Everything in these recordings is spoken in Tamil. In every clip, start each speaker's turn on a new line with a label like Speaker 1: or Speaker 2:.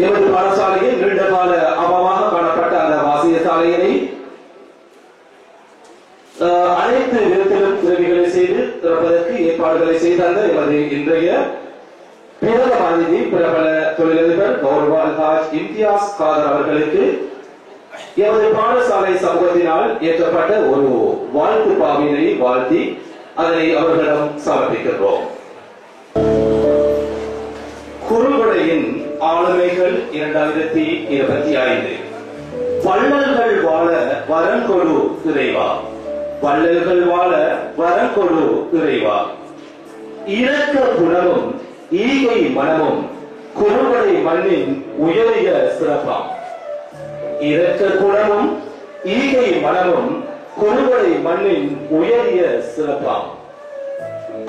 Speaker 1: எமது பாடசாலையில் நீண்ட கால அபாவாக காணப்பட்ட அந்த வாசிய சாலையினை அனைத்து விதத்திலும் உதவிகளை செய்து திறப்பதற்கு ஏற்பாடுகளை செய்த எமது இன்றைய பிரதம அதிதி பிரபல தொழிலதிபர் கௌரவ அல்ஹாஜ் இம்தியாஸ் காதர் அவர்களுக்கு எமது பாடசாலை சமூகத்தினால் ஏற்றப்பட்ட ஒரு வாழ்த்து பாவினை வாழ்த்தி அதனை அவர்களிடம் சமர்ப்பிக்கின்றோம். குறும்படையின் ஆளுமைகள் 2025. வள்ளல்கள் வாழ வரங்கொடு இறைவா, வள்ளல்கள் வாழ வரங்கொடு இறைவா. இரக்க குணமும் ஈகை மனமும் குறும்படை மண்ணின் உயரிய சிறப்பாம். இரக்க குணமும் ஈகை மனமும் குறும்படை மண்ணின் உயரிய சிறப்பாம்.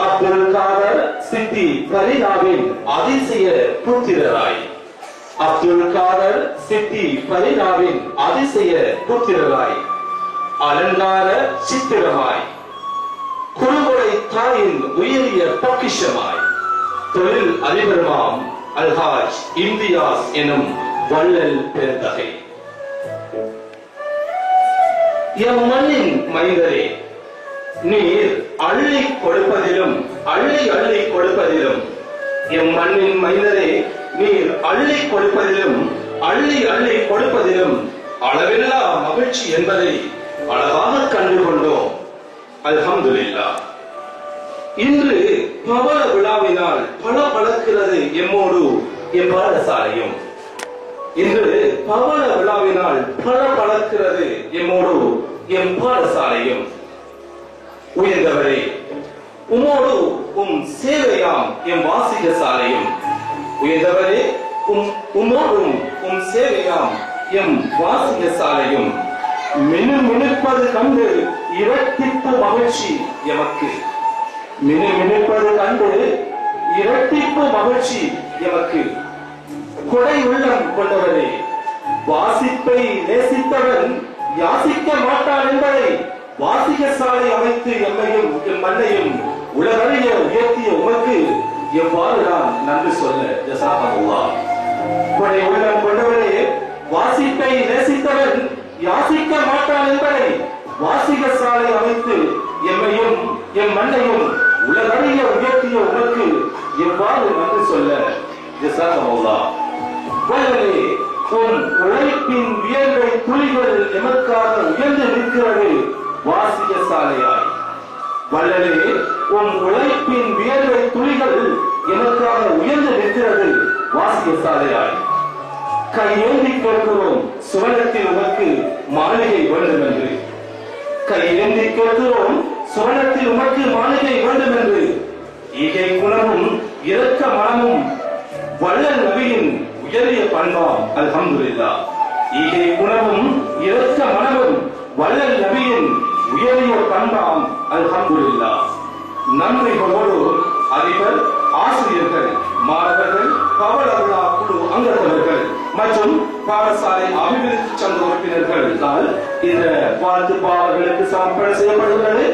Speaker 1: அப்துல் காதர் சித்தி பரினாவின் அதிசய புத்திரராய், அப்துல் காதர் சித்தி பரினாவின் அதிசய புத்திரராய், அலங்கார சித்திரமாய், குறும்படை தாயின் உயரிய பொக்கிஷமாய், தொழில் அதிபருமாம் அல்ஹாஜ் இம்தியாஸ் எனும் வள்ளல் பெருந்தகை. எம் மண்ணின் மைந்தரே, நீர் அள்ளி கொடுப்பதிலும் அள்ளி அள்ளி கொடுப்பதிலும், எம் மண்ணின் மைந்தரே நீர் அள்ளி கொடுப்பதிலும் அள்ளி அள்ளி கொடுப்பதிலும் அளவில்லா மகிழ்ச்சி என்பதை அழகாக கண்டுகொண்டோம். அல்ஹம்துலில்லாஹ். இன்று பவள விழாவினால் பல பழக்கிறது எம்மோடு எம் பாடசாலையும். இன்று பவள விழாவினால் பல பழக்கிறது எம்மோடு எம் பாடசாலையும். உயர்ந்தவரே, உமோடு உம் சேவையாம் எம் வாசிக சாலையும். உயர்ந்தவரே, உமோடும் உம் சேவையாம் எம் வாசிக சாலையும். மினுமினுப்பது கண்டு இரட்டிப்பு மகிழ்ச்சி எமக்கு, மினுமினுப்பது கண்டு இரட்டிப்பு மகிழ்ச்சி எமக்கு. கொடை உள்ளம் கொண்டவரே, வாசிப்பை நேசித்தவன் யாசிக்க மாட்டான் என்பதை வாசிக சாலை அமைத்து எம்மையும் எம் மண்ணையும் உலகறிய உயர்த்திய உமக்கு எவ்வாறு நான் நன்றி சொல்ல. ஜஸாக்கல்லாஹ். கொடை உள்ளம் கொண்டவரே, வாசிப்பை நேசித்தவன் யாசிக்க மாட்டான் என்பதை வாசிக சாலை அமைத்து எம்மையும் எம் மண்ணையும் உலகறிய உயர்த்திய உமக்கு எவ்வாறு நன்றி சொல்ல. ஜஸாக்கல்லாஹ். வள்ளலே, உன் உழைப்பின் வியர்வை துளிகள் எமக்காக உயர்ந்து நிற்கிறது வாசிக சாலையாய். வள்ளலே, உன் உழைப்பின் வியர்வை துளிகள் எமக்காக உயர்ந்து நிற்கிறது வாசிக சாலையாய். கையேந்தி கேட்கிறோம் சுவனத்தில் உமக்கு மாளிகை வேண்டும் என்று, கையேந்தி கேட்கிறோம் சுவனத்தில் உமக்கு மாளிகை வேண்டும் என்று. ஈகை குணமும் இரக்க மனமும் வள்ளல் நபியின் உயரிய பண்பாம். அல்ஹம்துலில்லாஹ். ஈகை குணமும் இரக்க மனமும் வள்ளல் நபியின் உயரிய பண்பாம். அல்ஹம்துலில்லாஹ். நன்றிகளோடு அதிபர், ஆசிரியர்கள், மாணவர்கள், பவள விழா குழு அங்கத்தவர்கள் மற்றும் பாடசாலை அபிவிருத்தி சங்க உறுப்பினர்கள் இந்த வாழ்த்து பாடல்களுக்கு சமர்ப்பணம் செய்யப்படுகிறது.